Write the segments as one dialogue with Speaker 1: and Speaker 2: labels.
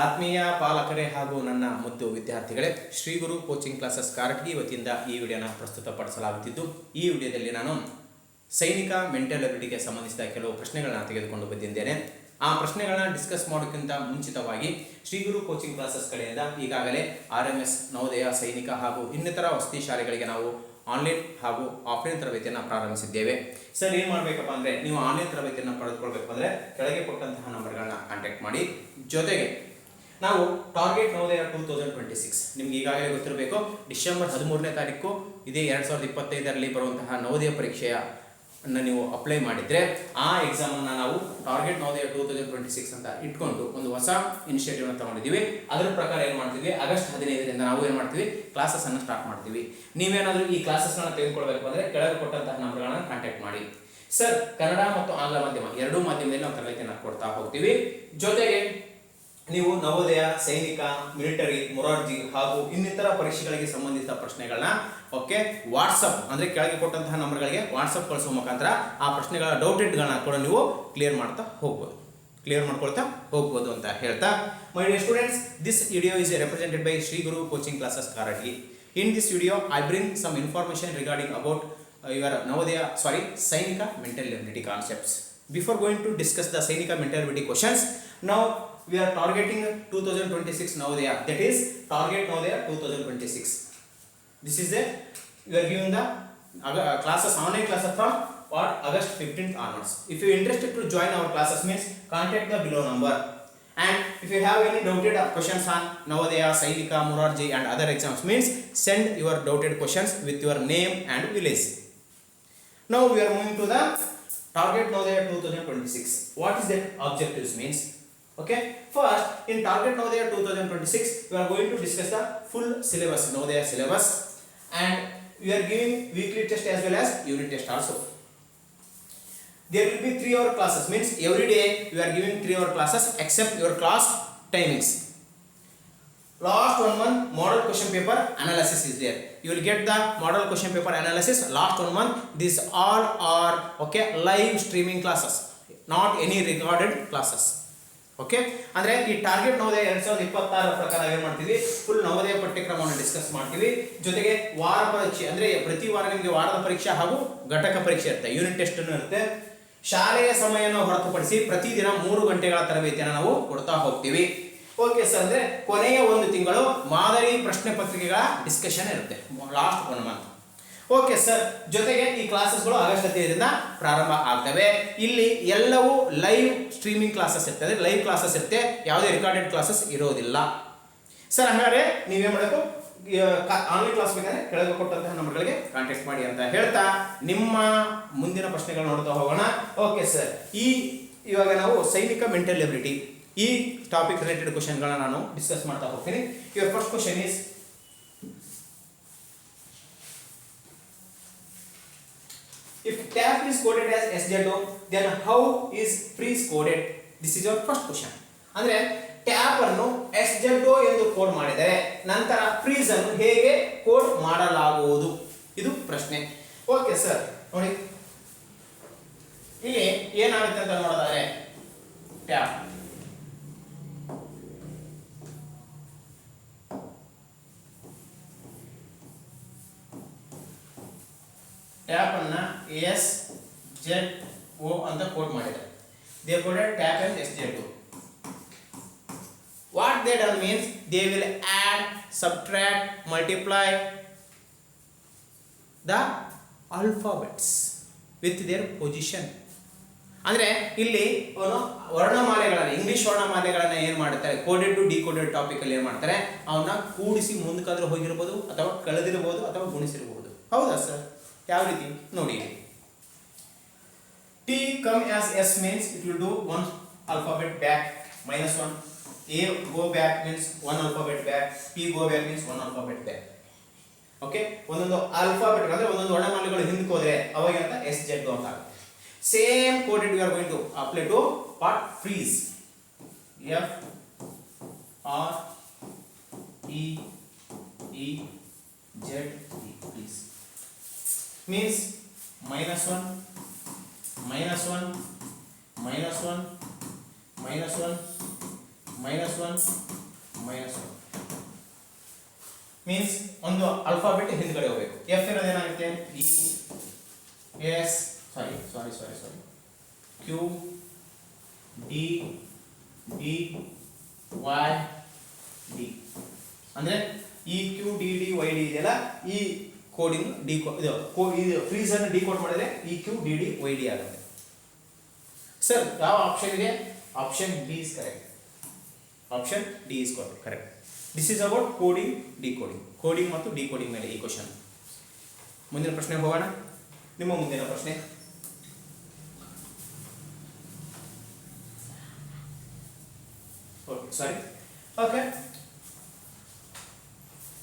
Speaker 1: ಆತ್ಮೀಯ ಪಾಲಕರೇ ಹಾಗೂ ನನ್ನ ಮುದ್ದು ವಿದ್ಯಾರ್ಥಿಗಳೇ, ಶ್ರೀ ಗುರು ಕೋಚಿಂಗ್ ಕ್ಲಾಸಸ್ ಕಾರಟಗಿ ವತಿಯಿಂದ ಈ ವಿಡಿಯೋನ ಪ್ರಸ್ತುತಪಡಿಸಲಾಗುತ್ತಿದ್ದು, ಈ ವಿಡಿಯೋದಲ್ಲಿ ನಾನು ಸೈನಿಕ ಮೆಂಟಲ್ ಅಬಿಲಿಟಿಗೆ ಸಂಬಂಧಿಸಿದ ಕೆಲವು ಪ್ರಶ್ನೆಗಳನ್ನ ತೆಗೆದುಕೊಂಡು ಬಂದಿದ್ದೇನೆ. ಆ ಪ್ರಶ್ನೆಗಳನ್ನ ಡಿಸ್ಕಸ್ ಮಾಡೋಕ್ಕಿಂತ ಮುಂಚಿತವಾಗಿ ಶ್ರೀ ಗುರು ಕೋಚಿಂಗ್ ಕ್ಲಾಸಸ್ ಕಡೆಯಿಂದ ಈಗಾಗಲೇ RMS ನವೋದಯ ಸೈನಿಕ ಹಾಗೂ ಇನ್ನಿತರ ವಸತಿ ಶಾಲೆಗಳಿಗೆ ನಾವು ಆನ್ಲೈನ್ ಹಾಗೂ ಆಫ್ಲೈನ್ ತರಬೇತಿಯನ್ನು ಪ್ರಾರಂಭಿಸಿದ್ದೇವೆ. ಸರ್, ಏನು ಮಾಡಬೇಕಪ್ಪ ಅಂದರೆ, ನೀವು ಆನ್ಲೈನ್ ತರಬೇತಿಯನ್ನು ಪಡೆದುಕೊಳ್ಬೇಕು ಅಂದರೆ ಕೆಳಗೆ ಕೊಟ್ಟಂತಹ ನಂಬರ್ಗಳನ್ನ ಕಾಂಟ್ಯಾಕ್ಟ್ ಮಾಡಿ. ಜೊತೆಗೆ ನಾವು ಟಾರ್ಗೆಟ್ ನವೋದಯ 2026 ನಿಮ್ಗೆ ಈಗಾಗಲೇ ಗೊತ್ತಿರಬೇಕು, ಡಿಸೆಂಬರ್ 13ನೇ ತಾರೀಕು ಇದೇ 2025ರಲ್ಲಿ ಬರುವಂತಹ ನವೋದಯ ಪರೀಕ್ಷೆಯ ನೀವು ಅಪ್ಲೈ ಮಾಡಿದರೆ ಆ ಎಕ್ಸಾಮನ್ನು ನಾವು ಟಾರ್ಗೆಟ್ ನವೋದಯ 2026 ಅಂತ ಇಟ್ಕೊಂಡು ಒಂದು ಹೊಸ ಇನಿಷಿಯೇಟಿವ್ನ ತಗೊಂಡಿದ್ದೀವಿ. ಅದರ ಪ್ರಕಾರ ಏನು ಮಾಡ್ತೀವಿ, ಆಗಸ್ಟ್ 15ರಿಂದ ನಾವು ಏನು ಮಾಡ್ತೀವಿ, ಕ್ಲಾಸಸ್ಸನ್ನು ಸ್ಟಾರ್ಟ್ ಮಾಡ್ತೀವಿ. ನೀವೇನಾದರೂ ಈ ಕ್ಲಾಸಸ್ಗಳನ್ನ ತೆಗೆದುಕೊಳ್ಬೇಕು ಅಂದರೆ ಕೆಳಗೆ ಕೊಟ್ಟಂತಹ ನಂಬರ್ಗಳನ್ನ ಕಾಂಟ್ಯಾಕ್ಟ್ ಮಾಡಿ. ಸರ್, ಕನ್ನಡ ಮತ್ತು ಆಂಗ್ಲ ಮಾಧ್ಯಮ ಎರಡೂ ಮಾಧ್ಯಮದಲ್ಲಿ ನಾವು ತರಬೇತಿಯನ್ನು ಕೊಡ್ತಾ ಹೋಗ್ತೀವಿ. ಜೊತೆಗೆ ನೀವು ನವೋದಯ, ಸೈನಿಕ, ಮಿಲಿಟರಿ, ಮೊರಾರ್ಜಿ ಹಾಗೂ ಇನ್ನಿತರ ಪರೀಕ್ಷೆಗಳಿಗೆ ಸಂಬಂಧಿಸಿದ ಪ್ರಶ್ನೆಗಳನ್ನ ವಾಟ್ಸಪ್ ಅಂದರೆ ಕೆಳಗೆ ಕೊಟ್ಟಂತಹ ನಂಬರ್ಗಳಿಗೆ ವಾಟ್ಸಪ್ ಕಳಿಸುವ ಮುಖಾಂತರ ಆ ಪ್ರಶ್ನೆಗಳ ಡೌಟೆಡ್ಗಳನ್ನ ಕೂಡ ನೀವು ಕ್ಲಿಯರ್ ಮಾಡ್ಕೊಳ್ತಾ ಹೋಗ್ಬೋದು ಅಂತ ಹೇಳ್ತಾ, my dear students, this video is represented by Sri Guru Coaching Classes Karatgi. In this video, I bring some information regarding about your Sainika mental ability concepts. Before going to discuss the Sainika mental ability questions, now we are targeting 2026 Navodaya, that is target Navodaya 2026. This is we are giving the classes, online classes from August 15th onwards. If you are interested to join our classes, means contact the below number. And if you have any doubted questions on Navodaya, Sainika, Morarji and other exams, means send your doubted questions with your name and village. Now we are moving to the target Navodaya 2026. What is that objectives means? First, in target Navodaya 2026, we are going to discuss the full syllabus, Navodaya syllabus, and we are giving weekly test as well as unit test also. There will be 3-hour classes, means every day we are giving 3-hour classes except your class timings. Last 1 month model question paper analysis is there. You will get the model question paper analysis last 1 month. These all are live streaming classes, not any recorded classes. ಅಂದ್ರೆ ಈ target Navodaya 2026 ಪ್ರಕಾರ ಏನು ಮಾಡ್ತೀವಿ, full Navodaya ಪಠ್ಯಕ್ರಮವನ್ನು discuss ಮಾಡ್ತೀವಿ. ಜೊತೆಗೆ ವಾರ ಪರೀಕ್ಷೆ ಅಂದ್ರೆ ಪ್ರತಿ ವಾರ ನಿಮಗೆ ವಾರದ ಪರೀಕ್ಷೆ ಹಾಗೂ ಘಟಕ ಪರೀಕ್ಷೆ ಇರುತ್ತೆ, ಯೂನಿಟ್ ಟೆಸ್ಟ್ ಇರುತ್ತೆ. ಶಾಲೆಯ ಸಮಯವನ್ನು ಹೊರತುಪಡಿಸಿ ಪ್ರತಿದಿನ 3 ಗಂಟೆಗಳ ತರಬೇತಿಯನ್ನು ನಾವು ಕೊಡ್ತಾ ಹೋಗ್ತೀವಿ. ಸರ್, ಅಂದ್ರೆ ಕೊನೆಯ 1 ತಿಂಗಳು ಮಾದರಿ ಪ್ರಶ್ನೆ ಪತ್ರಿಕೆಗಳ ಡಿಸ್ಕಷನ್ ಇರುತ್ತೆ ಲಾಸ್ಟ್ 1 ಮಂತ್. ಸರ್, ಜೊತೆಗೆ ಈ ಕ್ಲಾಸಸ್ಗಳು ಆಗಸ್ಟ್ 15ರಿಂದ ಪ್ರಾರಂಭ ಆಗ್ತವೆ. ಇಲ್ಲಿ ಎಲ್ಲವೂ ಲೈವ್ ಸ್ಟ್ರೀಮಿಂಗ್ ಕ್ಲಾಸಸ್ ಇರ್ತದೆ, ಲೈವ್ ಕ್ಲಾಸಸ್ ಇರುತ್ತೆ, ಯಾವುದೇ ರೆಕಾರ್ಡೆಡ್ ಕ್ಲಾಸಸ್ ಇರೋದಿಲ್ಲ. ಸರ್, ಹಾಗಾದ್ರೆ ನೀವೇನು ಮಾಡಬೇಕು, ಆನ್ಲೈನ್ ಕ್ಲಾಸ್ ಬೇಕಾದ್ರೆ ಕೆಳಗೆ ಕೊಟ್ಟಂತಹ ನಂಬರ್ಗಳಿಗೆ ಕಾಂಟ್ಯಾಕ್ಟ್ ಮಾಡಿ ಅಂತ ಹೇಳ್ತಾ ನಿಮ್ಮ ಮುಂದಿನ ಪ್ರಶ್ನೆಗಳು ನೋಡ್ತಾ ಹೋಗೋಣ. ಸರ್, ಇವಾಗ ನಾವು ಸೈನಿಕ ಮೆಂಟಲ್ ಎಬಿಲಿಟಿ ಈ ಟಾಪಿಕ್ ರಿಲೇಟೆಡ್ ಕ್ವಶನ್ಗಳನ್ನ ನಾನು ಡಿಸ್ಕಸ್ ಮಾಡ್ತಾ ಹೋಗ್ತೀನಿ. Your first question is, if TAP is coded as SZO, then how is freeze coded? This is your first question. ಅಂದ್ರೆ ಟ್ಯಾಪ್ ಅನ್ನು SZO ಎಂದು ಕೋಡ್ ಮಾಡಿದರೆ ನಂತರ ಫ್ರೀಸ್ ಅನ್ನು ಹೇಗೆ ಕೋಡ್ ಮಾಡಲಾಗುವುದು, ಇದು ಪ್ರಶ್ನೆ. ಸರ್, ನೋಡಿ ಇಲ್ಲಿ ಏನಾಗುತ್ತೆ ಅಂತ ನೋಡಿದ್ರೆ, ಟ್ಯಾಪ್ ಅನ್ನ SZO ಅಂತ ಕೋಡ್ ಮಾಡಿದ್ದಾರೆ. they coded TAP as SZO. what they done means they will add, subtract, multiply the alphabets with their position. ಅಂದ್ರೆ ಇಲ್ಲಿ ವರ್ಣಮಾಲೆಗಳನ್ನು, ಇಂಗ್ಲಿಷ್ ವರ್ಣಮಾಲೆಗಳನ್ನ ಏನು ಮಾಡ್ತಾರೆ, ಕೋಡೆಡ್ ಟು ಡಿಕೋಡೆಡ್ ಟಾಪಿಕ್ ಅಲ್ಲಿ ಏನು ಮಾಡ್ತಾರೆ, ಅವನ್ನ ಕೂಡಿಸಿ ಮುಂದಕ್ಕಾದ್ರೂ ಹೋಗಿರ್ಬೋದು ಅಥವಾ ಕಳೆದಿರಬಹುದು ಅಥವಾ ಗುಣಿಸಿರಬಹುದು. ಹೌದಾ ಸರ್? ಯಾವ ರೀತಿ ನೋಡಿ, T come as S means it will do 1 alphabet back, -1. A go back means 1 alphabet back. P go back means 1 alphabet back. ಒಂದೊಂದು ಆಲ್ಫಾಬೆಟ್ ಅಂದ್ರೆ ಒಂದೊಂದು ವರ್ಣಮಾಲೆಗಳು ಹಿಂದಕ್ಕೆ ಹೋದ್ರೆ ಅವಾಗ ಅಂತ SZO ಅಂತ ಆಗುತ್ತೆ. Same coded we are going to apply to part freeze. F R E E Z E, freeze means -1 -1 -1 -1 -1 means ಒಂದು ಆಲ್ಫಾಬೆಟ್ ಹಿಂದ್ಗಡೆ ಹೋಗಬೇಕು. ಎಫ್ ಇರೋದು ಏನಾಗುತ್ತೆ E S sorry Q D D Y D ಅಂದ್ರೆ E Q D D Y D ಇದೆಯಲ್ಲ, ಈ coding ಇದು phrase ಅನ್ನು ಡಿಕೋಡ್ ಮಾಡಿದ್ರೆ E Q D D Y D ಆಗುತ್ತೆ. ಸರ್ ಯಾವ ಆಪ್ಷನ್ ಇದೆ? Option D is correct. Option D is correct. This is about coding coding ಮತ್ತು ಡಿಕೋಡಿಂಗ್ ಮೇಲೆ ಈ ಕ್ವಶನ್. ಮುಂದಿನ ಪ್ರಶ್ನೆ ಹೋಗೋಣ. ನಿಮ್ಮ ಮುಂದಿನ ಪ್ರಶ್ನೆ okay.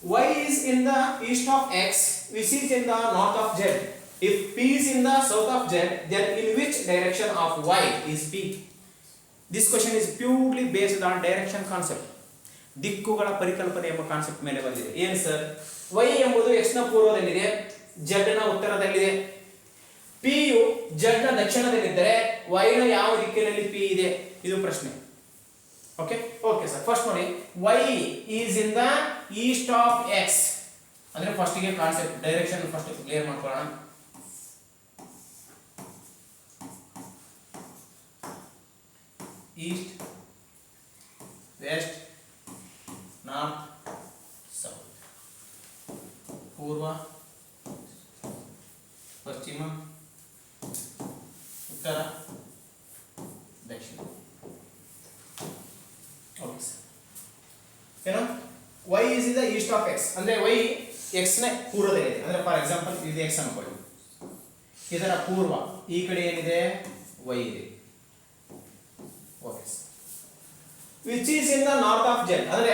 Speaker 1: Y is in the east of X, which is in the north of Z. If P is in the south of Z, then in which direction of Y is P? This question is purely based on direction concept. ದಿಕ್ಕುಗಳ ಪರಿಕಲ್ಪನೆ ಎಂಬ concept ಮೇಲೆ ಬಂದಿದೆ. ಏನು sir? Y ಎಂಬುದು X ನ ಪೂರ್ವದಲ್ಲಿದೆ, Z ನ ಉತ್ತರದಲ್ಲಿದೆ. P ಯು Z ನ ದಕ್ಷಿಣದಲ್ಲಿದ್ದರೆ Y ನ ಯಾವ ದಿಕ್ಕಿನಲ್ಲಿ P ಇದೆ? ಇದು ಪ್ರಶ್ನೆ. Okay sir. ಫಸ್ಟ್ ನೋಡಿ, Y is in the east of X ಅಂದ್ರೆ ಫಸ್ಟ್ ಗೆ ಕಾನ್ಸೆಪ್ಟ್ ಡೈರೆಕ್ಷನ್ ಫಸ್ಟ್ ಕ್ಲಿಯರ್ ಮಾಡ್ಕೊಳ್ಳೋಣ. ಈಸ್ಟ್, ವೆಸ್ಟ್, ನಾರ್ತ್, ಸೌತ್, ಪೂರ್ವ, ಪಶ್ಚಿಮ, ಉತ್ತರ, ದಕ್ಷಿಣ. Okay sir. ಏನು y is in the east of x ಅಂದ್ರೆ y x ನ ಪೂರ್ವದಲ್ಲಿದೆ. ಅಂದ್ರೆ ಫಾರ್ ಎಕ್ಸಾಂಪಲ್ ಇದು x ಅನ್ಕೊಳ್ಳಿ, ಇದರ ಪೂರ್ವ ಈ ಕಡೆ ಏನಿದೆ y ಇದೆ. Okay sir. which is in the north of z ಅಂದ್ರೆ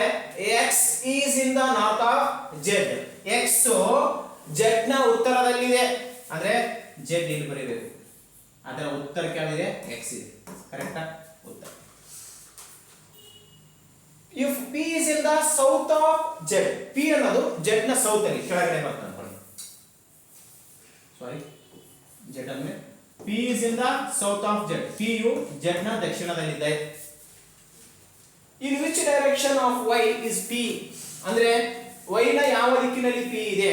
Speaker 1: x is in the north of z. x z ನ ಉತ್ತರದಲ್ಲಿದೆ ಅಂದ್ರೆ z ಇಲ್ಲಿ ಬರೀಬೇಕು. ಅದರ ಉತ್ತರಕ್ಕೆ ಯಾವಿದೆ? x ಇದೆ. ಕರೆಕ್ಟಾ? ಉತ್ತರ. If P is in the south of Z, P ಅನ್ನೋದು Z ನ ಸೌತ್ ಅಲ್ಲಿ ಕೆಳಗಡೆ ಬರ್ತದೆ ಅನ್ಕೊಳ್ಳಿ. ಸಾರಿ, Z ಅಂದ್ರೆ P is in the south of Z. P ಯು Z ನ ದಕ್ಷಿಣದಲ್ಲಿದೆ. In which direction of Y is P? ಅಂದ್ರೆ Y ನ ಯಾವ ದಿಕ್ಕಿನಲ್ಲಿ P ಇದೆ?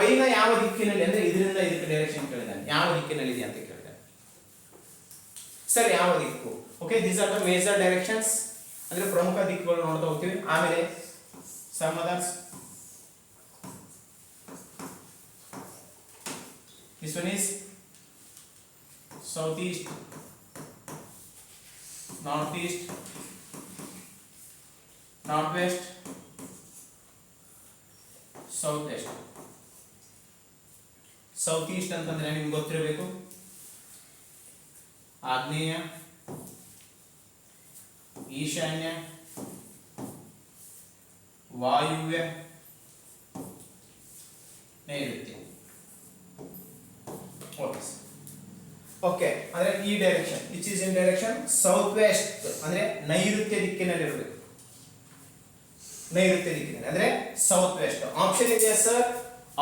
Speaker 1: Y ನ ಯಾವ ದಿಕ್ಕಿನಲ್ಲಿ ಅಂದ್ರೆ ಇದರಿಂದ ಇದಕ್ಕೆ ಡೈರೆಕ್ಷನ್ ಕೇಳಿದಾನೆ. ಯಾವ ದಿಕ್ಕಿನಲ್ಲಿ ಇದೆ ಅಂತ ಕೇಳಿದಾನೆ. ಸರ್ ಯಾವ ದಿಕ್ಕು? Okay, these are the major directions. ಅಂದ್ರೆ ಪ್ರಮುಖ ದಿಕ್ಕುಗಳು ನೋಡ್ತಾ ಹೋಗ್ತೀವಿ. ಆಮೇಲೆ some others. This one is southeast, northeast, northwest, southwest. southeast ಅಂತಂದ್ರೆ ನಿಮ್ಗೆ ಗೊತ್ತಿರಬೇಕು, ಆಗ್ನೇಯ, ಈಶಾನ್ಯ, ವಾಯುವ್ಯ, ನೈಋತ್ಯ. ಓಕೆ ಅಂದ್ರೆ ಈ direction which is in direction south west ಅಂದ್ರೆ ನೈಋತ್ಯ ದಿಕ್ಕಿನಲ್ಲಿ ಇರಬೇಕು. ನೈಋತ್ಯ ದಿಕ್ಕಿನಲ್ಲಿ ಅಂದ್ರೆ ಸೌತ್ ವೆಸ್ಟ್. ಆಪ್ಷನ್ ಇದೆಯಾ sir?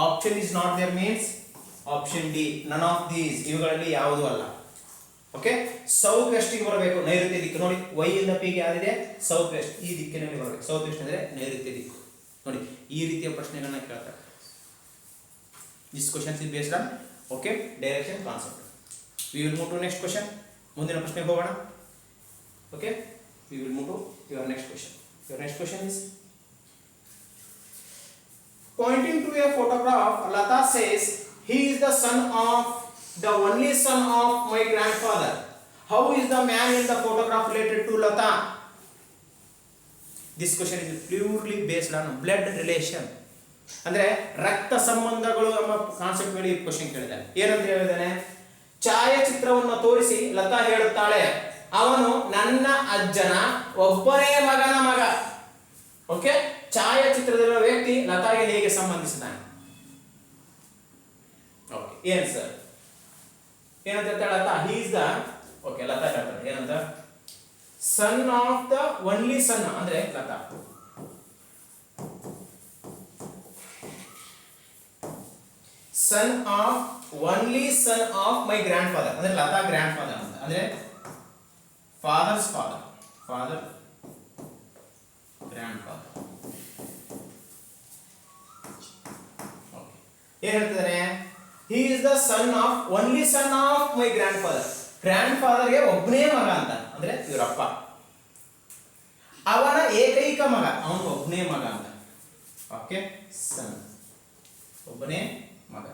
Speaker 1: Option is not there means option D, none of these, ಇವುಗಳಲ್ಲಿ ಯಾವುದೂ ಅಲ್ಲ. ಓಕೆ, ಸೌತ್ ವೆಸ್ಟ್ ಗೆ ಬರಬೇಕು, ನೈಋತ್ಯ ದಿಕ್ಕು. ನೋಡಿ y ಇಂದ p ಗೆ ಯಾರಿದೆ? ಸೌತ್ ವೆಸ್ಟ್, ಈ ದಿಕ್ಕಿನಲ್ಲಿ ಬರಬೇಕು. ಸೌತ್ ವೆಸ್ಟ್ ಅಂದ್ರೆ ನೈಋತ್ಯ ದಿಕ್ಕು. ನೋಡಿ ಈ ರೀತಿಯ ಪ್ರಶ್ನೆಗಳನ್ನ ಕೇಳ್ತಾರೆ. This question is based on okay direction concept. We will move to next question. ಮುಂದಿನ ಪ್ರಶ್ನೆಗೆ ಹೋಗೋಣ. Okay, we will move to your next question. Your next question is pointing to a photograph, Lata says he is the only son of my grandfather. How is the man in the photograph related to Lata? This question is purely based on blood relation. ಅಂದ್ರೆ ರಕ್ತ ಸಂಬಂಧಗಳು ಎಂಬ concept ಮೇಲೆ ಈ question ಕೇಳಿದ್ದಾನೆ. ಏನಂತ ಹೇಳಿದಾನೆ? ಛಾಯಾಚಿತ್ರವನ್ನು ತೋರಿಸಿ ಲತಾ ಹೇಳುತ್ತಾಳೆ, ಅವನು ನನ್ನ ಅಜ್ಜನ ಒಬ್ಬನೇ ಮಗನ ಮಗ. ಓಕೆ, ಛಾಯಾಚಿತ್ರದಲ್ಲಿರುವ ವ್ಯಕ್ತಿ ಲತಾಗೆ ಹೇಗೆ ಸಂಬಂಧಿಸಿದ್ದಾನೆ? ಓಕೆ, ಏನು ಸರ್ ಏನಂತ ಹೇಳ್ತಾಳೆ Lata? He is the okay Lata ಹೇಳ್ತಾಳೆ ಏನಂತ? Son of the only son ಅಂದ್ರೆ Lata. Son of only son of my grandfather ಅಂದ್ರೆ ಲತಾ ಗ್ರ್ಯಾಂಡ್ ಫಾದರ್ ಅಂತ ಅಂದ್ರೆ ಫಾದರ್ಸ್ ಫಾದರ್. ಫಾದರ್ ಏನ್ ಹೇಳ್ತಿದ್ದಾನೆ? He is the son of only son of my grandfather. ಗ್ರ್ಯಾಂಡ್ ಫಾದರ್ಗೆ ಒಬ್ಬನೇ ಮಗ ಅಂತ ಅಂದ್ರೆ ಇವರಪ್ಪ. ಅವನ ಏಕೈಕ ಮಗ, ಅವನು ಒಬ್ಬನೇ ಮಗ ಅಂತ. ಓಕೆ, ಸನ್ ಒಬ್ಬನೇ ಮಗ.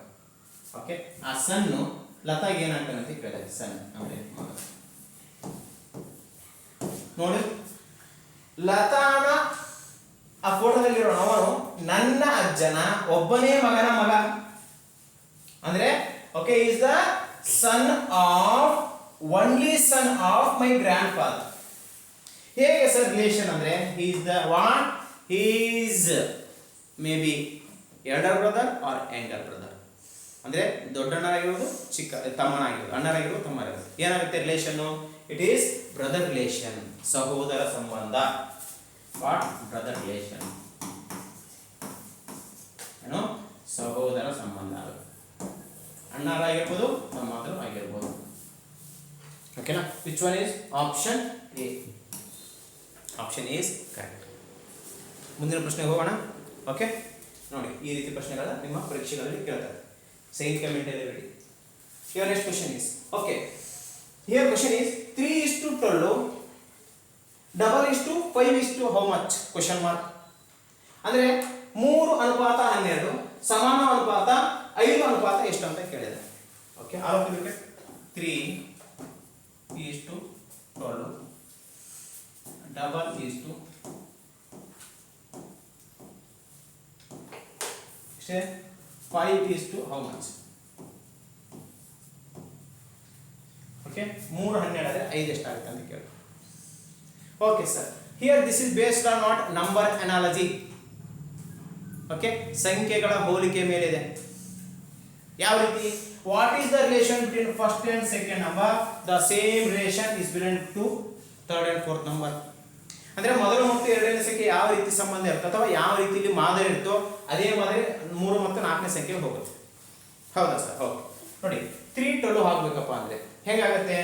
Speaker 1: ಓಕೆ, ಆ ಸನ್ನು ಲತಾಗೆ ಏನಾಗ್ತಾನೆ ಅಂತ ಕೇಳಿದೆ. ಸನ್ ಅಂದ್ರೆ ಮಗ. ನೋಡಿ, ಲತಾನ ಆ ಫೋಟೋದಲ್ಲಿರೋ ಅವನು ನನ್ನ ಅಜ್ಜನ ಒಬ್ಬನೇ ಮಗನ ಮಗ ಅಂದ್ರೆ okay, is the son of only son of my grandfather. ಹೇಗೆ ಸರ್ ರಿಲೇಷನ್ ಅಂದ್ರೆ is the what is maybe elder brother or younger brother ಅಂದ್ರೆ ದೊಡ್ಡಣ್ಣರಾಗಿರೋದು ಚಿಕ್ಕ ತಮ್ಮನಾಗಿರೋದು, ಅಣ್ಣರಾಗಿರೋದು ತಮ್ಮರಾಗಿರೋದು. ಏನಾಗುತ್ತೆ relation? It is brother relation, ಸಹೋದರ ಸಂಬಂಧ. ವಾಟ್ ಬ್ರದರ್ ರಿಲೇಷನ್ ಏನು? ಸಹೋದರ ಸಂಬಂಧ. ಅಣ್ಣರಾಗಿರ್ಬೋದು, ತಮ್ಮಂದರು ಆಗಿರ್ಬೋದು. ಓಕೆನಾ? Which one is option A. Option is correct. ಮುಂದಿನ ಪ್ರಶ್ನೆಗೆ ಹೋಗೋಣ. ಓಕೆ, ನೋಡಿ ಈ ರೀತಿ ಪ್ರಶ್ನೆಗಳ ನಿಮ್ಮ ಪರೀಕ್ಷೆಗಳಲ್ಲಿ ಕೇಳ್ತಾರೆ. ಸೈನಿಕ mental ability. Your next question is okay. Here question is 3:12 5:5 how much? Question mark. ಅಂದ್ರೆ 3:12 ಸಮಾನ ಅನುಪಾತ 5:5 ಎಷ್ಟು ಅಂತ ಕೇಳಿದೆ. ಓಕೆ, ಆಲೋಚನೆ 3:12 5:5 how much? ಓಕೆ, 3:12 5 ಎಷ್ಟಾಗುತ್ತೆ ಅಂತ ಕೇಳಿ. Okay sir, here this is based on not number analogy. Okay, ಸಂಖ್ಯೆಗಳ ಹೋಲಿಕೆ ಮೇಲಿದೆ. ಯಾವ ರೀತಿ? What is the relation between first and second number? The same relation is between two third and fourth number. ಅಂದ್ರೆ ಮೊದಲ ಮತ್ತು ಎರಡನೇ ಸಂಖ್ಯೆ ಯಾವ ರೀತಿ ಸಂಬಂಧ ಇರುತ್ತೆ ಅಥವಾ ಯಾವ ರೀತಿಯಲ್ಲಿ ಮಾದರಿ ಇರುತ್ತೋ ಅದೇ ಮಾದರಿ 3 ಮತ್ತು 4ನೇ ಸಂಖ್ಯೆ ಹೋಗುತ್ತೆ. ಹೌದಾ ಸರ್? ಓಕೆ, ನೋಡಿ 3:12 ಆಗ್ಬೇಕಪ್ಪ ಅಂದ್ರೆ ಹೇಗಾಗುತ್ತೆ?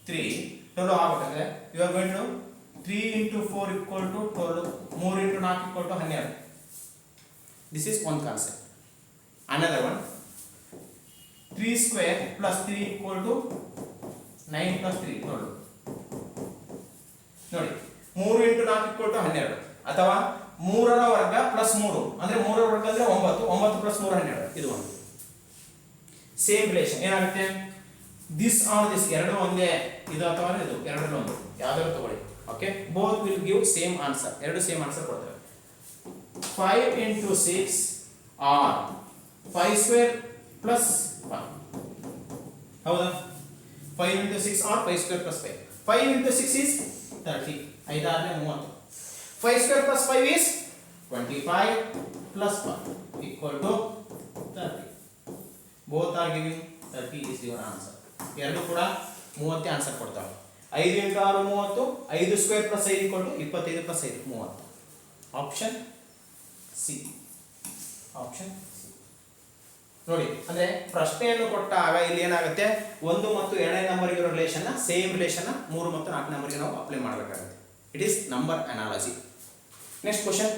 Speaker 1: 3:12 ಆಗ್ಬೇಕಂದ್ರೆ you are going to 3 × 4 = 12, 3 × 4 = 12. This is one concept. Another one, 3² + 3 = 9 + 3 12. ನೋಡಿ, 3 × 4 = 12 ಅಥವಾ 3ರ ವರ್ಗ + 3 ಅಂದ್ರೆ 3ರ ವರ್ಗ ಅಂದ್ರೆ 9, 9 + 3 12. ಇದು ಒಂದು ಸೇಮ್ ರಿಲೇಷನ್. ಏನಾಗುತ್ತೆ? ದಿಸ್ ಆರ್ ದಿಸ್ ಎರಡು ಒಂದೇ, ಇದು ಅಥವಾ ಇದು ಎರಡರಲ್ಲಿ ಒಂದು ಯಾವ್ದಾದ್ರು ತಗೊಳ್ಳಿ. Okay, both will give same answer. ಎರಡು ಸೇಮ್ ಆನ್ಸರ್ ಕೊಡ್ತವೆ. 5 × 6 ಆರ್ 5² + 1. ಹೌದಾ? 5 × 6 ಆರ್ 5² + 5. 5 × 6 is 30. 5 ಆದ್ರೆ 30. 5² + 5 is 25 + 1 = 30. Both are giving 30 is your answer. ಎರಡು ಕೂಡ 30 ಆನ್ಸರ್ ಕೊಡ್ತಾವೆ. 5 × 6 30, 5² + 5 = 25 + 5 30. Option C. Option C. ನೋಡಿ, ಅಂದ್ರೆ ಪ್ರಶ್ನೆಯನ್ನು ಕೊಟ್ಟಾಗ ಇಲ್ಲಿ ಏನಾಗುತ್ತೆ? 1 ಮತ್ತು 2ನೇ ನಂಬರ್ ಇರೋ ರಿಲೇಷನ್ ಸೇಮ್ ರಿಲೇಷನ್ 3 ಮತ್ತು 4ನೇ ನಂಬರ್ಗೆ ನಾವು ಅಪ್ಲೈ ಮಾಡಬೇಕಾಗುತ್ತೆ. It is number analogy. Next question.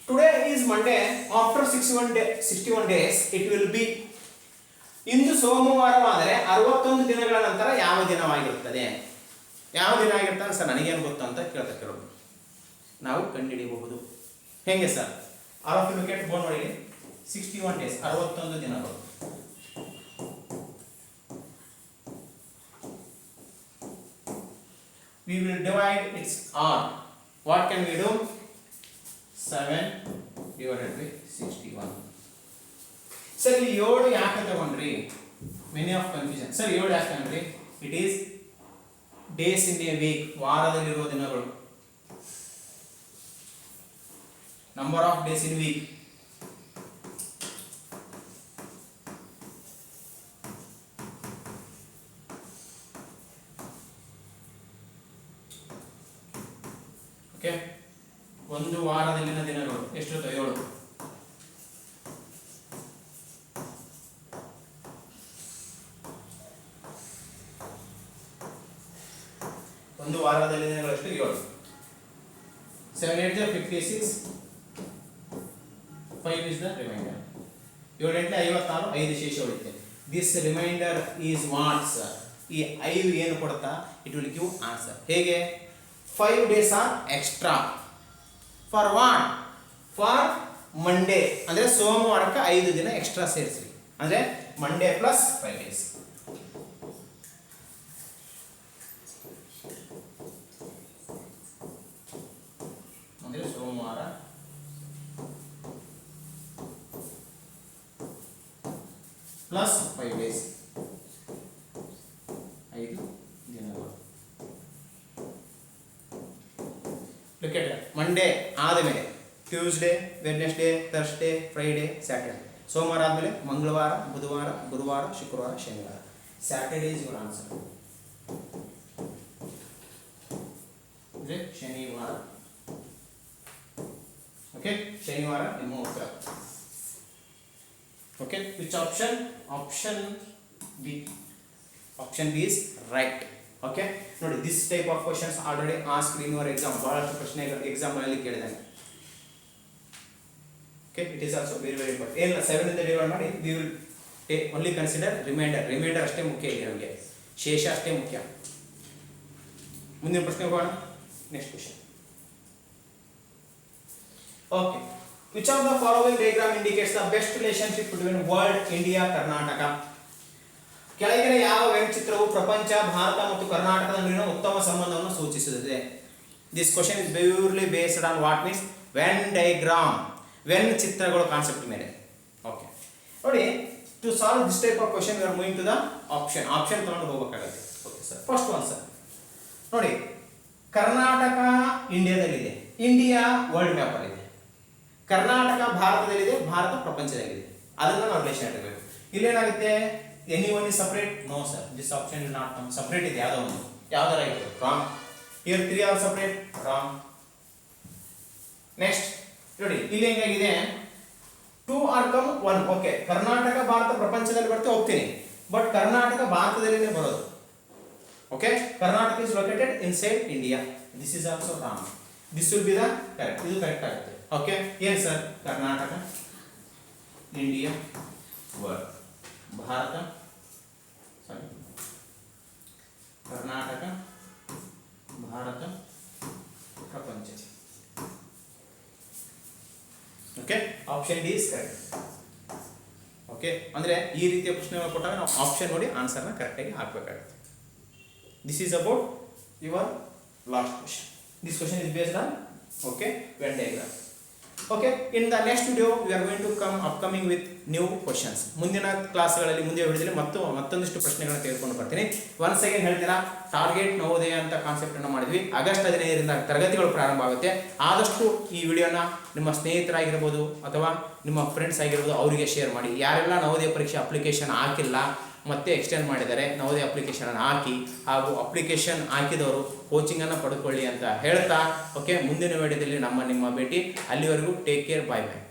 Speaker 1: Today is Monday. After 61 days it will be. ಇಂದು ಸೋಮವಾರವಾದರೆ 61 ದಿನಗಳ ನಂತರ ಯಾವ ದಿನವಾಗಿರುತ್ತದೆ? ಯಾವ ದಿನ ಆಗಿರ್ತಾರೆ ಸರ್? ನನಗೇನು ಗೊತ್ತಾ ಅಂತ ಕೇಳ್ತಾ ಕೆಲವೊಬ್ಬರು. ನಾವು ಕಂಡುಹಿಡಿಯಬಹುದು. ಹೇಗೆ sir? All of you look at board ನೋಡಿ. 61 days 61 ದಿನಗಳು. We will divide its on. What can we do? 7 / 61. Sir, ಇಲ್ಲಿ 7 ಯಾಕೆ ತಗೊಂಡ್ರಿ? Many of confusion. ಸರ್, 7 ಯಾಕೆ ತಗೊಂಡ್ರಿ? It is days in a week, ವಾರದಲ್ಲಿರುವ ದಿನಗಳು. Number of days in week. Okay, ಒಂದು ವಾರದಲ್ಲಿನ ದಿನಗಳು ಎಷ್ಟು? 7. ಒಂದು ವಾರದಲ್ಲಿ ದಿನಗಳು ಎಷ್ಟು? 7. 7 × 8 = 56. 5 is the remainder. 7 8 56 5 ಶೇಷ ಉಳಿಯುತ್ತೆ. This remainder is what sir? ಈ 5 ಏನು ಕೊಡುತ್ತಾ? It will give answer. ಹೇಗೆ? 5 days are extra. For what? For Monday. ಅಂದ್ರೆ ಸೋಮವಾರಕ್ಕೆ 5 ದಿನ ಎಕ್ಸ್ಟ್ರಾ ಸೇರಿಸಿ. ಅಂದ್ರೆ Monday plus 5 days. ಅಂದ್ರೆ ಸೋಮವಾರ ಪ್ಲಸ್ 5 days 5 ದಿನಗಳು. Look at that. ಮಂಡೇ ಆದಮೇಲೆ Tuesday, Wednesday, Thursday, Friday, Saturday. ಸೋಮವಾರ ಆದಮೇಲೆ ಮಂಗಳವಾರ, ಬುಧವಾರ, ಗುರುವಾರ, ಶುಕ್ರವಾರ, ಶನಿವಾರ. Saturday is your answer. ಅಂದ್ರೆ ಶನಿವಾರ. ಓಕೆ, ಶನಿವಾರ ನಿಮ್ಮ ಉತ್ತರ. Okay, which option? Option B. Option B is right. Okay, ನೋಡಿ this type of questions already asked in your exam. ಬಹಳಷ್ಟು ಪ್ರಶ್ನೆಗಳು ಎಕ್ಸಾಮ್ ಅಲ್ಲಿ ಕೇಳಿದಾನೆ. Okay, it is also very very important. ಏನಿಲ್ಲ 7 ಇಂದ ಡಿವೈಡ್ ಮಾಡಿ we will take only consider remainder ಅಷ್ಟೇ ಮುಖ್ಯ ಇದೆ ನಮಗೆ, ಶೇಷ ಅಷ್ಟೇ ಮುಖ್ಯ. ಮುಂದಿನ ಪ್ರಶ್ನೆ ಹೋಗೋಣ. Next question. Okay, which of the following diagram indicates the best relationship between world, India, Karnataka? ಕೆಳಗಿನ ಯಾವ ವ್ಯಂಗ್ಯಚಿತ್ರವು ಪ್ರಪಂಚ, ಭಾರತ ಮತ್ತು ಕರ್ನಾಟಕದ ನಡುವಿನ ಉತ್ತಮ ಸಂಬಂಧವನ್ನು ಸೂಚಿಸುತ್ತದೆ? This question is purely based on what means Venn diagram. Venn ಚಿತ್ರಗಳು ಕಾನ್ಸೆಪ್ಟ್ ಮೇಲೆ. ಓಕೆ, ನೋಡಿ to solve this type of question we are moving to the option ತಗೊಂಡು ಹೋಗಬೇಕಾಗುತ್ತೆ. Okay sir, first one sir ನೋಡಿ, ಕರ್ನಾಟಕ ಇಂಡಿಯಾದಲ್ಲಿದೆ, ಇಂಡಿಯಾ ವರ್ಲ್ಡ್ ಮ್ಯಾಪ್ ಅಲ್ಲಿ ಇದೆ, ಕರ್ನಾಟಕ ಭಾರತದಲ್ಲಿದೆ, ಭಾರತ ಪ್ರಪಂಚದಲ್ಲಿದೆ. ಅದನ್ನ ನಾವು ರಿಲೇಷನ್ ಇಡಬೇಕು. ಇಲ್ಲೇನಾಗುತ್ತೆ? Anyone is separate? No sir, this option is not come. Separate ಇದೆ ಯಾವುದೋ ಒಂದು, ಯಾವ್ದಾರ ಇದೆ wrong. Here 3 are separate, wrong. Next ನೋಡಿ, ಇಲ್ಲಿ ಹೆಂಗಾಗಿದೆ? 2 are come 1. Okay, Karnataka Bharat ಪ್ರಪಂಚದಲ್ಲಿ ಬರ್ತೆ ಹೋಗ್ತೀನಿ, ಬಟ್ ಕರ್ನಾಟಕ ಭಾರತದಲ್ಲಿನೇ ಬರೋದು. Okay, Karnataka is located inside India. This is also wrong. This will be the correct. ಇದು ಕರೆಕ್ಟ್ ಆಗುತ್ತೆ. ಓಕೆ, ಏನು sir? Karnataka, India, world, Bharat, ಸಾರಿ, ಕರ್ನಾಟಕ, ಭಾರತ, ಪ್ರಪಂಚ. Okay, option D is correct. Okay, ಅಂದ್ರೆ ಈ ರೀತಿಯ ಪ್ರಶ್ನೆಗಳು ಕೊಟ್ಟಾಗ ನಾವು ಆಪ್ಷನ್ ನೋಡಿ ಆನ್ಸರ್ನ ಕರೆಕ್ಟಾಗಿ ಹಾಕಬೇಕಾಗುತ್ತೆ. This is about your last question. This question is based on Venn diagram. Okay, in the next video we are going to come upcoming with new questions. ಮುಂದಿನ ಕ್ಲಾಸ್ಗಳಲ್ಲಿ, ಮುಂದಿನ ವಿಡಿಯೋದಲ್ಲಿ ಮತ್ತೊಂದಿಷ್ಟು ಪ್ರಶ್ನೆಗಳನ್ನು ತೆಗೆದುಕೊಂಡು ಬರ್ತೀನಿ. ಒನ್ಸ್ ಅಗೇನ್ ಹೇಳ್ತೀರಾ, ಟಾರ್ಗೆಟ್ ನವೋದಯ ಅಂತ ಕಾನ್ಸೆಪ್ಟ್ ಅನ್ನು ಮಾಡಿದ್ವಿ. ಆಗಸ್ಟ್ 15ರಿಂದ ತರಗತಿಗಳು ಪ್ರಾರಂಭ ಆಗುತ್ತೆ. ಆದಷ್ಟು ಈ ವಿಡಿಯೋನ ನಿಮ್ಮ ಸ್ನೇಹಿತರಾಗಿರ್ಬೋದು ಅಥವಾ ನಿಮ್ಮ ಫ್ರೆಂಡ್ಸ್ ಆಗಿರ್ಬೋದು ಅವರಿಗೆ ಶೇರ್ ಮಾಡಿ. ಯಾರೆಲ್ಲ ನವೋದಯ ಪರೀಕ್ಷೆ ಅಪ್ಲಿಕೇಶನ್ ಹಾಕಿಲ್ಲ ಮತ್ತೆ ಎಕ್ಸ್ಟೆಂಡ್ ಮಾಡಿದ್ದಾರೆ, ನವೋದಯ ಅಪ್ಲಿಕೇಶನ್ ಹಾಕಿ, ಹಾಗೂ ಅಪ್ಲಿಕೇಶನ್ ಹಾಕಿದವರು ಕೋಚಿಂಗನ್ನು ಪಡ್ಕೊಳ್ಳಿ ಅಂತ ಹೇಳ್ತಾ, ಓಕೆ, ಮುಂದಿನ ವಿಡಿಯೋದಲ್ಲಿ ನಿಮ್ಮ ಭೇಟಿ. ಅಲ್ಲಿವರೆಗೂ ಟೇಕ್ ಕೇರ್, ಬಾಯ್ ಬಾಯ್.